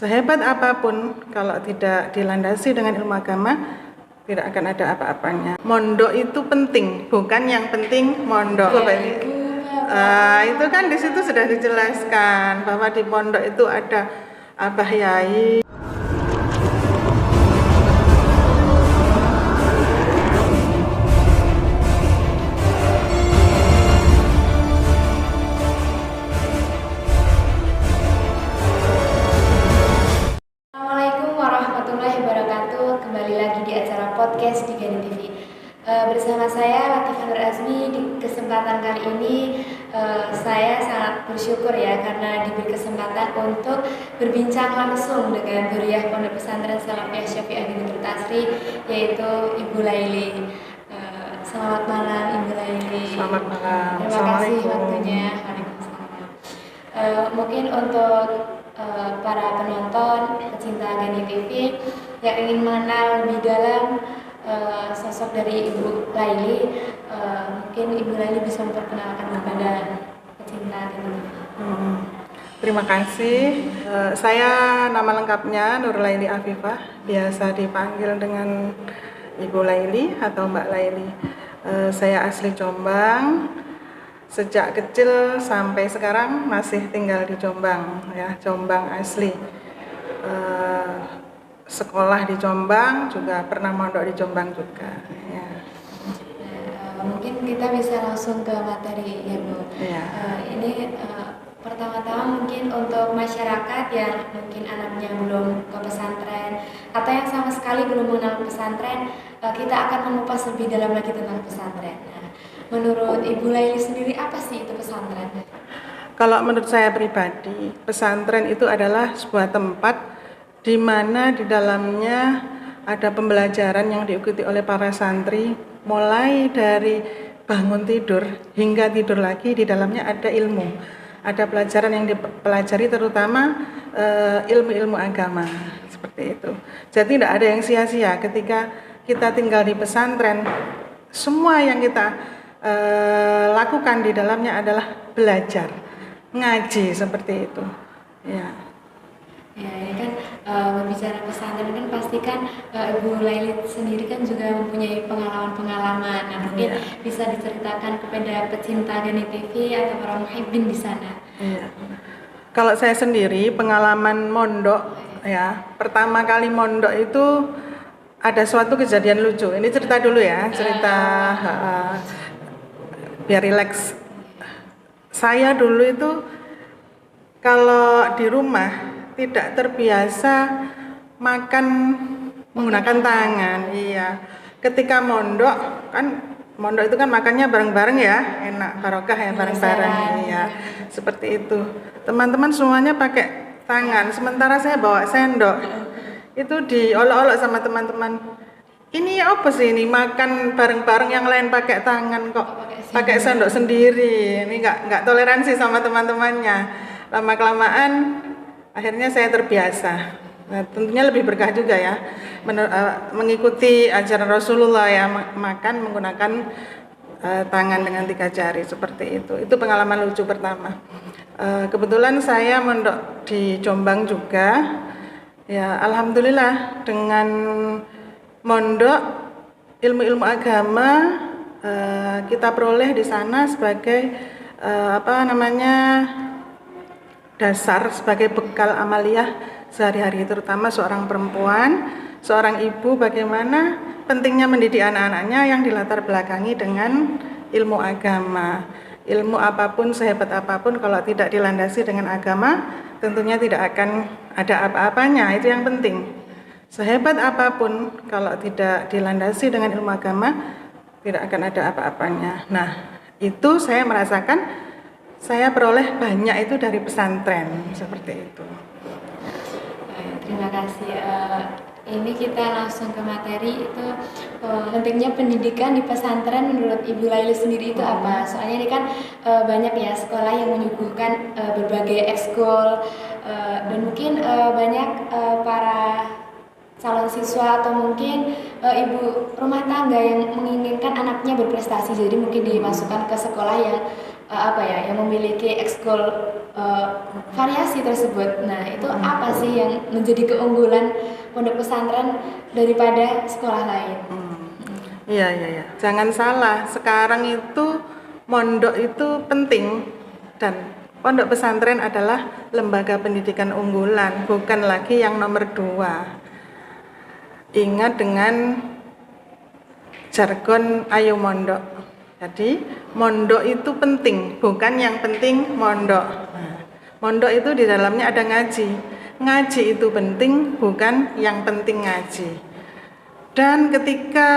Sehebat apapun kalau tidak dilandasi dengan ilmu agama, tidak akan ada apa-apanya. Mondok itu penting, bukan yang penting mondok. Itu kan di situ sudah dijelaskan bahwa di pondok itu ada abah yai. Assalamualaikum warahmatullahi wabarakatuh. Kembali lagi di acara podcast di Gani TV. Bersama saya Latifah Nur Azmi. Di kesempatan kali ini saya sangat bersyukur ya karena diberi kesempatan untuk berbincang langsung dengan Dhurriyyah Pondok Pesantren Salafiyah Syafi'iyah Binatul Tasri, yaitu Ibu Laili. Selamat malam Ibu Laili. Selamat malam. Terima kasih waktunya. Waalaikumsalam. Mungkin untuk para penonton pecinta Gani TV yang ingin mengenal lebih dalam sosok dari Ibu Laili, mungkin Ibu Laili bisa memperkenalkan kepada pecinta Gani TV. Terima kasih. Saya nama lengkapnya Nur Laili Afifah, biasa dipanggil dengan Ibu Laili atau Mbak Laili. Saya asli Jombang. Sejak kecil sampai sekarang masih tinggal di Jombang, ya, Jombang asli. Sekolah di Jombang, juga pernah mondok di Jombang juga. Ya. Mungkin kita bisa langsung ke materi ya Bu. Ya. Ini pertama-tama mungkin untuk masyarakat yang mungkin anaknya belum ke pesantren atau yang sama sekali belum mengenal pesantren, kita akan mengupas lebih dalam lagi tentang pesantren. Menurut Ibu Laili sendiri, apa sih itu pesantren? Kalau menurut saya pribadi, pesantren itu adalah sebuah tempat di mana di dalamnya ada pembelajaran yang diikuti oleh para santri, mulai dari bangun tidur hingga tidur lagi. Di dalamnya ada ilmu, ada pelajaran yang dipelajari, terutama ilmu-ilmu agama, seperti itu. Jadi tidak ada yang sia-sia ketika kita tinggal di pesantren. Semua yang kita lakukan di dalamnya adalah belajar, ngaji, seperti itu. Ya. Ya, ini kan berbicara pesantren kan pasti kan Ibu Laili sendiri kan juga mempunyai pengalaman-pengalaman. Nah, mungkin bisa diceritakan kepada pecinta Gani TV atau para muhibbin di sana. Iya. Kalau saya sendiri pengalaman mondok, ya, pertama kali mondok itu ada suatu kejadian lucu. Ini cerita dulu ya, cerita biar rileks. Saya dulu itu kalau di rumah tidak terbiasa makan menggunakan tangan. Iya. Ketika mondok itu kan makannya bareng-bareng ya, enak, barokah ya, bareng-bareng. Iya. Seperti itu. Teman-teman semuanya pakai tangan, sementara saya bawa sendok. Itu diolok-olok sama teman-teman. Ini apa sih ini, makan bareng-bareng, yang lain pakai tangan kok pakai sendok sendiri. Ini nggak toleransi sama teman-temannya. Lama-kelamaan akhirnya saya terbiasa. Nah, tentunya lebih berkah juga ya, mengikuti ajaran Rasulullah ya, makan menggunakan tangan dengan 3 jari, seperti itu. Itu pengalaman lucu pertama. Kebetulan saya mondok di Jombang juga. Ya, alhamdulillah dengan mondok ilmu-ilmu agama kita peroleh di sana sebagai dasar, sebagai bekal amaliyah sehari-hari, terutama seorang perempuan, seorang ibu, bagaimana pentingnya mendidik anak-anaknya yang dilatar belakangi dengan ilmu agama. Ilmu apapun, sehebat apapun, kalau tidak dilandasi dengan agama, tentunya tidak akan ada apa-apanya. Itu yang penting. Sehebat apapun, kalau tidak dilandasi dengan ilmu agama, tidak akan ada apa-apanya. Nah, itu saya merasakan, saya peroleh banyak itu dari pesantren, seperti itu. Terima kasih. Ini kita langsung ke materi itu, pentingnya pendidikan di pesantren menurut Ibu Laili sendiri itu apa? Soalnya ini kan banyak ya sekolah yang menyuguhkan berbagai ekskul dan mungkin banyak para calon siswa atau mungkin ibu rumah tangga yang menginginkan anaknya berprestasi, jadi mungkin dimasukkan ke sekolah yang yang memiliki ekskul variasi tersebut. Nah, itu apa sih yang menjadi keunggulan pondok pesantren daripada sekolah lain? Iya, iya, iya. Jangan salah, sekarang itu mondok itu penting dan pondok pesantren adalah lembaga pendidikan unggulan, bukan lagi yang nomor 2. Ingat dengan jargon ayo mondok. Jadi mondok itu penting, bukan yang penting mondok. Mondok itu di dalamnya ada ngaji. Ngaji itu penting, bukan yang penting ngaji. Dan ketika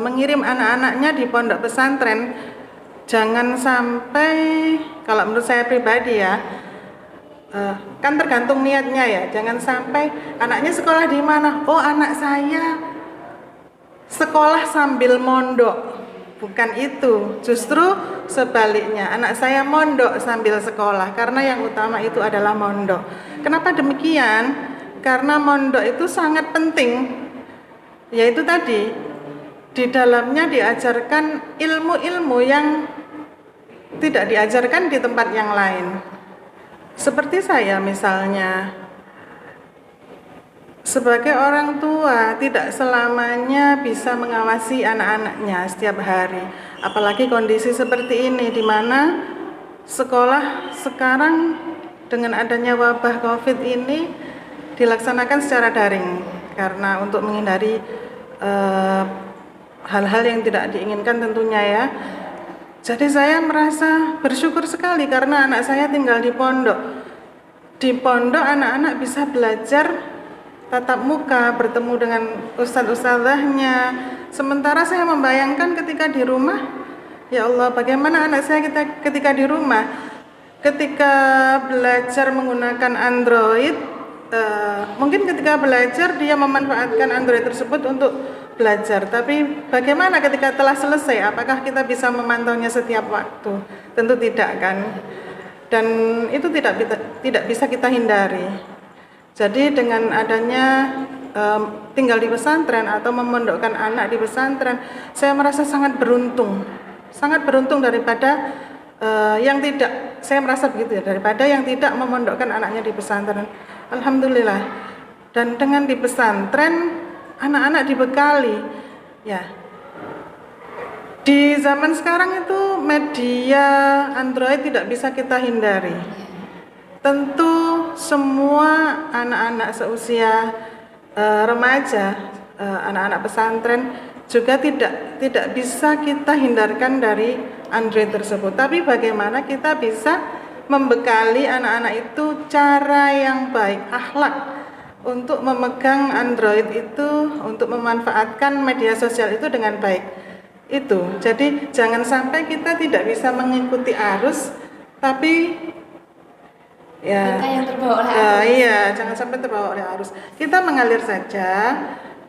mengirim anak-anaknya di pondok pesantren, jangan sampai, kalau menurut saya pribadi ya, kan tergantung niatnya ya. Jangan sampai anaknya sekolah di mana? Oh, anak saya sekolah sambil mondok. Bukan itu, justru sebaliknya. Anak saya mondok sambil sekolah karena yang utama itu adalah mondok. Kenapa demikian? Karena mondok itu sangat penting. Yaitu tadi, di dalamnya diajarkan ilmu-ilmu yang tidak diajarkan di tempat yang lain. Seperti saya misalnya, sebagai orang tua tidak selamanya bisa mengawasi anak-anaknya setiap hari. Apalagi kondisi seperti ini di mana sekolah sekarang dengan adanya wabah Covid ini dilaksanakan secara daring karena untuk menghindari hal-hal yang tidak diinginkan tentunya ya. Jadi saya merasa bersyukur sekali karena anak saya tinggal di pondok. Di pondok anak-anak bisa belajar tatap muka, bertemu dengan ustadz-ustadzahnya. Sementara saya membayangkan ketika di rumah, ya Allah, bagaimana anak saya ketika di rumah, ketika belajar menggunakan Android, mungkin ketika belajar dia memanfaatkan Android tersebut untuk belajar, tapi bagaimana ketika telah selesai, apakah kita bisa memantaunya setiap waktu? Tentu tidak kan, dan itu tidak bisa kita hindari. Jadi dengan adanya tinggal di pesantren atau memondokkan anak di pesantren, saya merasa sangat beruntung daripada yang tidak, saya merasa begitu ya, daripada yang tidak memondokkan anaknya di pesantren. Alhamdulillah. Dan dengan di pesantren anak-anak dibekali ya. Di zaman sekarang itu media Android tidak bisa kita hindari. Tentu semua anak-anak seusia remaja, anak-anak pesantren juga tidak bisa kita hindarkan dari Android tersebut. Tapi bagaimana kita bisa membekali anak-anak itu cara yang baik, akhlak untuk memegang Android itu, untuk memanfaatkan media sosial itu dengan baik. Itu. Jadi jangan sampai kita tidak bisa mengikuti arus, tapi ya, yang terbawa oleh arus. Iya, jangan sampai terbawa oleh arus. Kita mengalir saja,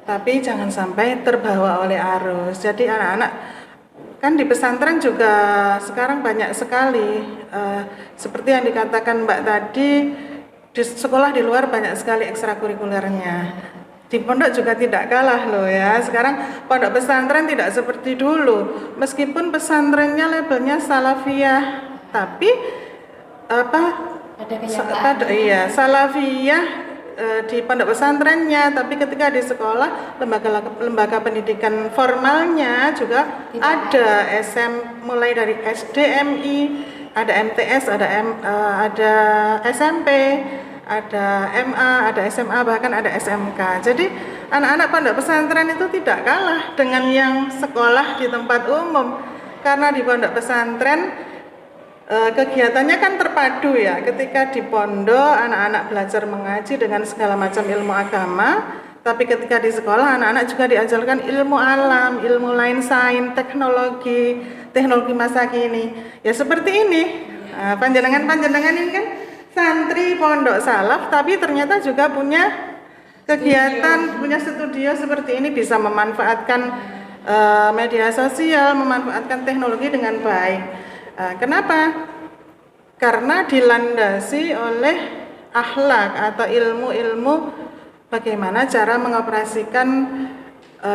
tapi jangan sampai terbawa oleh arus. Jadi anak-anak kan di pesantren juga sekarang banyak sekali, seperti yang dikatakan Mbak tadi, di sekolah di luar banyak sekali ekstrakurikulernya. Di pondok juga tidak kalah loh ya. Sekarang pondok pesantren tidak seperti dulu. Meskipun pesantrennya labelnya salafiyah, tapi ada salafiyah di pondok pesantrennya, tapi ketika di sekolah lembaga pendidikan formalnya juga ada mulai dari SDMI, ada MTS, ada SMP, ada MA, ada SMA, bahkan ada SMK. Jadi anak-anak pondok pesantren itu tidak kalah dengan yang sekolah di tempat umum, karena di pondok pesantren kegiatannya kan terpadu ya. Ketika di pondok anak-anak belajar mengaji dengan segala macam ilmu agama, tapi ketika di sekolah anak-anak juga diajarkan ilmu alam, ilmu lain, sains, teknologi masa kini. Ya seperti ini. Panjenengan ini kan santri pondok salaf, tapi ternyata juga punya kegiatan, punya studio seperti ini, bisa memanfaatkan media sosial, memanfaatkan teknologi dengan baik. Kenapa? Karena dilandasi oleh akhlak atau ilmu-ilmu bagaimana cara mengoperasikan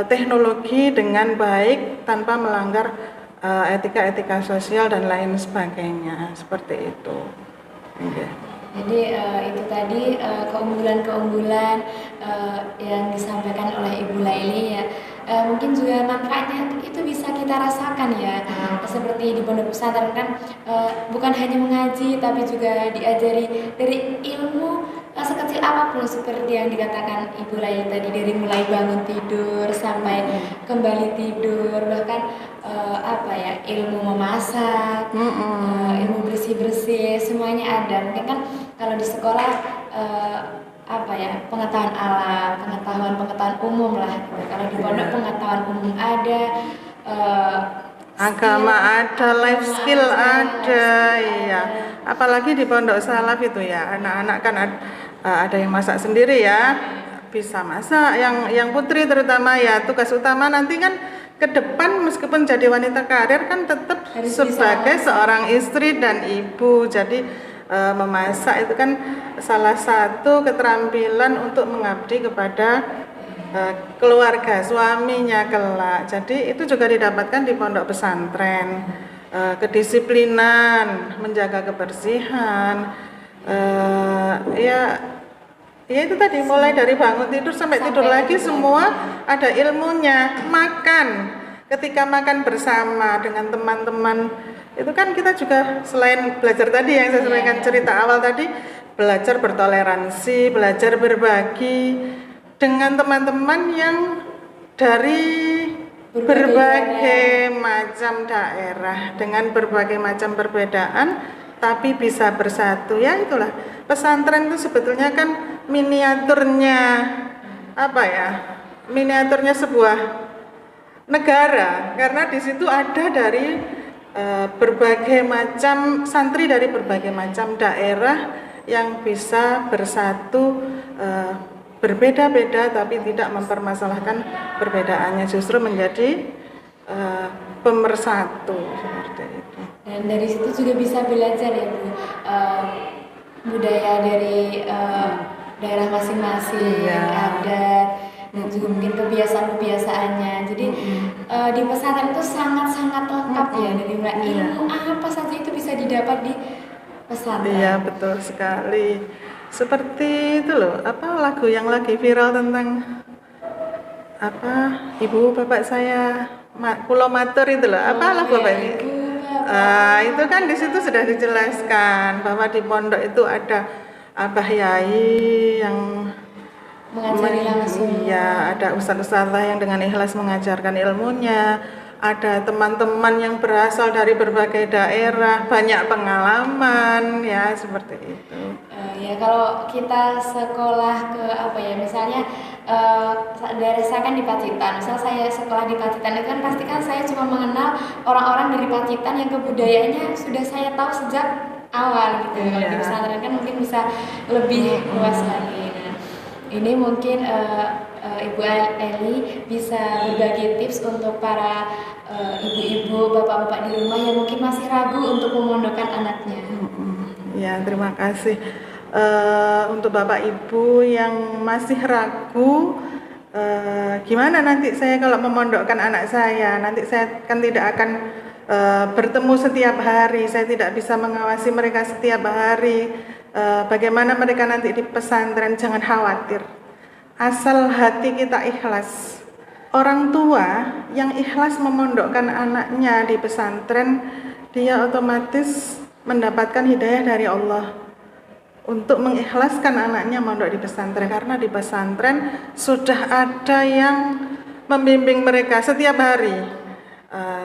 teknologi dengan baik tanpa melanggar etika-etika sosial dan lain sebagainya, seperti itu. Okay. Jadi itu tadi keunggulan-keunggulan yang disampaikan oleh Ibu Laili ya. Mungkin juga manfaatnya itu bisa kita rasakan ya. Seperti di pondok pesantren kan bukan hanya mengaji tapi juga diajari dari ilmu sekecil apapun seperti yang dikatakan Ibu Laili tadi, dari mulai bangun tidur sampai kembali tidur, bahkan ilmu memasak, ilmu bersih-bersih, semuanya ada. Mungkin kan kalau di sekolah pengetahuan alam, pengetahuan umum lah gitu. Kalau di pondok pengetahuan umum ada, agama ada, life skill ada, iya. Apalagi di pondok salaf itu ya, anak-anak kan ada yang masak sendiri ya, bisa masak. Yang putri terutama ya, tugas utama nanti kan ke depan meskipun jadi wanita karir kan tetap harus sebagai seorang istri dan ibu. Jadi memasak itu kan salah satu keterampilan untuk mengabdi kepada keluarga suaminya kelak. Jadi itu juga didapatkan di pondok pesantren. Kedisiplinan, menjaga kebersihan, ya itu tadi, mulai dari bangun tidur sampai tidur lagi semua ada ilmunya. Makan, ketika makan bersama dengan teman-teman itu kan kita juga selain belajar tadi yang saya sampaikan cerita awal tadi, belajar bertoleransi, belajar berbagi dengan teman-teman yang dari berbagai macam daerah dengan berbagai macam perbedaan tapi bisa bersatu. Ya itulah pesantren itu sebetulnya kan miniaturnya miniaturnya sebuah negara, karena di situ ada dari berbagai macam santri dari berbagai macam daerah yang bisa bersatu, berbeda-beda tapi tidak mempermasalahkan perbedaannya, justru menjadi pemersatu seperti itu. Dan dari situ juga bisa belajar ya Bu, budaya dari daerah masing-masing, adat, dan juga mungkin kebiasaan-kebiasaannya. Jadi di pesantren itu sangat-sangat lengkap ya, dari ilmu apa saja itu bisa didapat di pesantren. Iya, betul sekali. Seperti itu loh, lagu yang lagi viral tentang ibu bapak saya Pulau Matur itu loh, lagu apa ini? Itu kan di situ sudah dijelaskan bahwa di pondok itu ada abah yai yang mengajari langsung. Iya, ada ustadz-ustadzah yang dengan ikhlas mengajarkan ilmunya. Ada teman-teman yang berasal dari berbagai daerah, banyak pengalaman, ya seperti itu. Ya kalau kita sekolah ke misalnya daerah saya kan di Pacitan. Misal saya sekolah di Pacitan itu kan pasti kan saya cuma mengenal orang-orang dari Pacitan yang kebudayaannya sudah saya tahu sejak awal gitu. Kalau di pesantren kan mungkin bisa lebih luas lagi. Nah, ini mungkin Ibu Eli bisa berbagi tips untuk para ibu-ibu, bapak-bapak di rumah yang mungkin masih ragu untuk memondokkan anaknya. Ya, terima kasih. Untuk bapak ibu yang masih ragu, gimana nanti saya kalau memondokkan anak saya, nanti saya kan tidak akan bertemu setiap hari, saya tidak bisa mengawasi mereka setiap hari. Bagaimana mereka nanti di pesantren, jangan khawatir. Asal hati kita ikhlas. Orang tua yang ikhlas memondokkan anaknya di pesantren, dia otomatis mendapatkan hidayah dari Allah untuk mengikhlaskan anaknya mondok di pesantren, karena di pesantren sudah ada yang membimbing mereka setiap hari.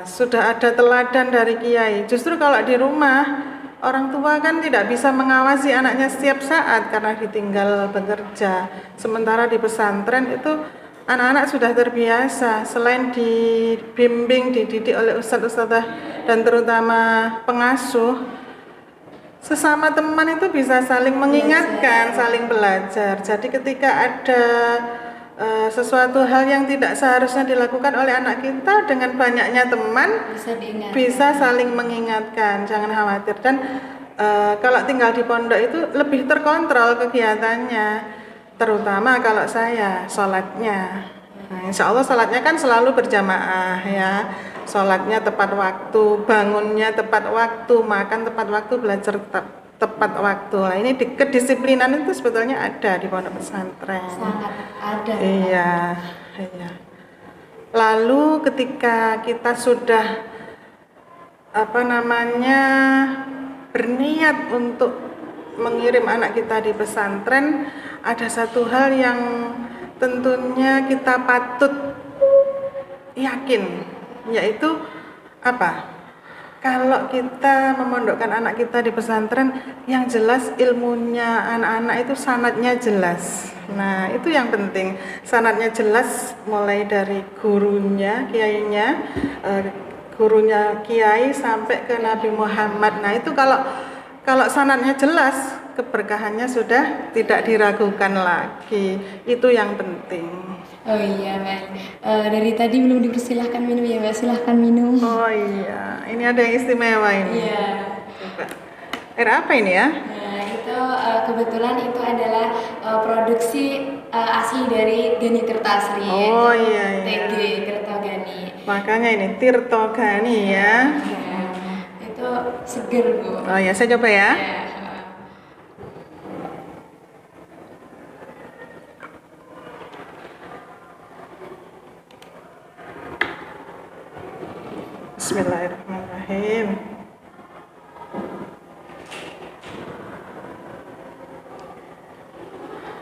Sudah ada teladan dari kiai. Justru kalau di rumah orang tua kan tidak bisa mengawasi anaknya setiap saat karena ditinggal bekerja. Sementara di pesantren itu anak-anak sudah terbiasa, selain dibimbing, dididik oleh ustadz-ustadzah dan terutama pengasuh, sesama teman itu bisa saling mengingatkan, saling belajar. Jadi ketika ada sesuatu hal yang tidak seharusnya dilakukan oleh anak kita, dengan banyaknya teman bisa saling mengingatkan, jangan khawatir. Dan kalau tinggal di pondok itu lebih terkontrol kegiatannya, terutama kalau saya sholatnya. Nah, insya Allah sholatnya kan selalu berjamaah ya. Sholatnya tepat waktu, bangunnya tepat waktu, makan tepat waktu, belajar tepat waktu. Nah, ini kedisiplinan itu sebetulnya ada di pondok pesantren. Sangat ada. Iya, iya. Lalu ketika kita sudah berniat untuk mengirim anak kita di pesantren, ada satu hal yang tentunya kita patut yakin, yaitu apa? Kalau kita memondokkan anak kita di pesantren, yang jelas ilmunya anak-anak itu sanadnya jelas. Nah, itu yang penting. Sanadnya jelas mulai dari gurunya, kiainya, gurunya kiai sampai ke Nabi Muhammad. Nah, itu kalau sanadnya jelas, keberkahannya sudah tidak diragukan lagi. Itu yang penting. Oh iya, Mbak. Dari tadi belum dipersilahkan minum ya, Mbak. Silahkan minum. Oh iya, ini ada yang istimewa ini. Iya. Coba. Air apa ini ya? Nah, itu kebetulan itu adalah produksi asli dari Gani Tirtasri. Oh iya, iya. TG Tirtogani. Makanya ini Tirtogani ya. Ya, itu seger, Bu. Oh ya, saya coba ya. Ya. Bismillahirrahmanirrahim.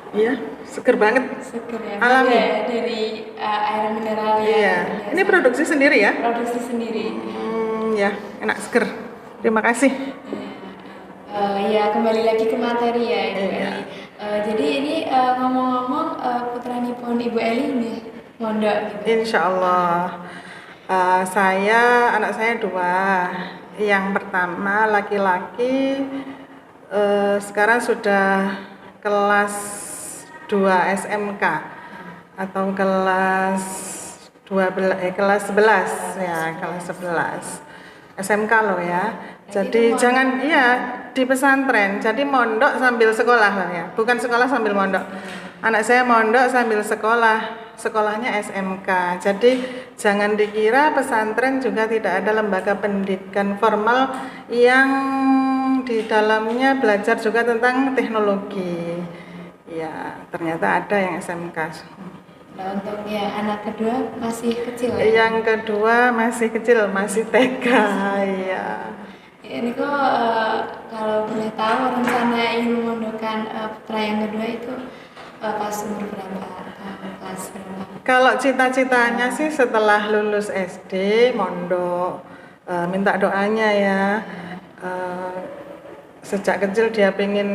Iya, seger banget. Seger ya. Alami. Beda dari air mineral ya. Iya. Ini produksi sendiri ya? Produksi sendiri. Ya, enak seger. Terima kasih. Ya, kembali lagi ke materi ya, Ibu Iya. Eli. Jadi ini ngomong-ngomong putra nipun Ibu Eli ini mondok gitu. Insya Allah. Anak saya 2. Yang pertama laki-laki, sekarang sudah kelas 2 SMK atau kelas 11 ya, kelas 11 SMK loh ya. Jadi jangan di pesantren. Jadi mondok sambil sekolah loh ya. Bukan sekolah sambil mondok. Anak saya mondok sambil sekolah. Sekolahnya SMK. Jadi jangan dikira pesantren juga tidak ada lembaga pendidikan formal yang di dalamnya belajar juga tentang teknologi. Ya, ternyata ada yang SMK. Nah, untuk ya anak kedua masih kecil ya? Yang kedua masih kecil, masih TK. Iya. Ini kok kalau boleh tahu rencana ingin memondokkan putra yang kedua itu pas umur berapa? Kelas berapa? Kalau cita-citanya sih setelah lulus SD mondok, minta doanya ya. Sejak kecil dia pengen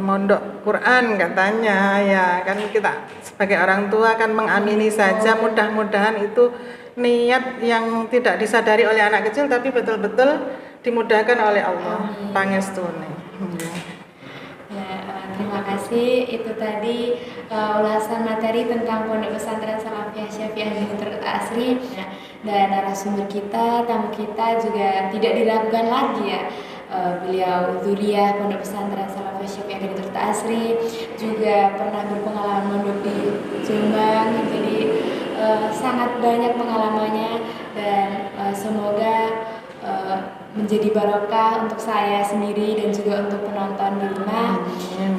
mondok Quran katanya ya, kan kita sebagai orang tua kan mengamini saja, mudah-mudahan itu niat yang tidak disadari oleh anak kecil tapi betul-betul dimudahkan oleh Allah. Pangestune. Ya, terima kasih. Itu tadi ulasan materi tentang Pondok Pesantren Salafiyah Syafi'iyah Gani Asri. Dan narasumber kita, tamu kita juga tidak diragukan lagi ya. Beliau Dzuriyah Pondok Pesantren Salafiyah Syafi'iyah Gani Asri, juga pernah berpengalaman mondok di Jombang. Jadi sangat banyak pengalamannya dan semoga menjadi barokah untuk saya sendiri dan juga untuk penonton di rumah. Amin.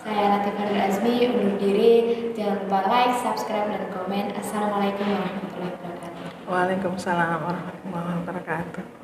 Saya Latifah Nur Azmi undur diri. Jangan lupa like, subscribe, dan komen. Assalamualaikum warahmatullahi wabarakatuh. Waalaikumsalam warahmatullahi wabarakatuh.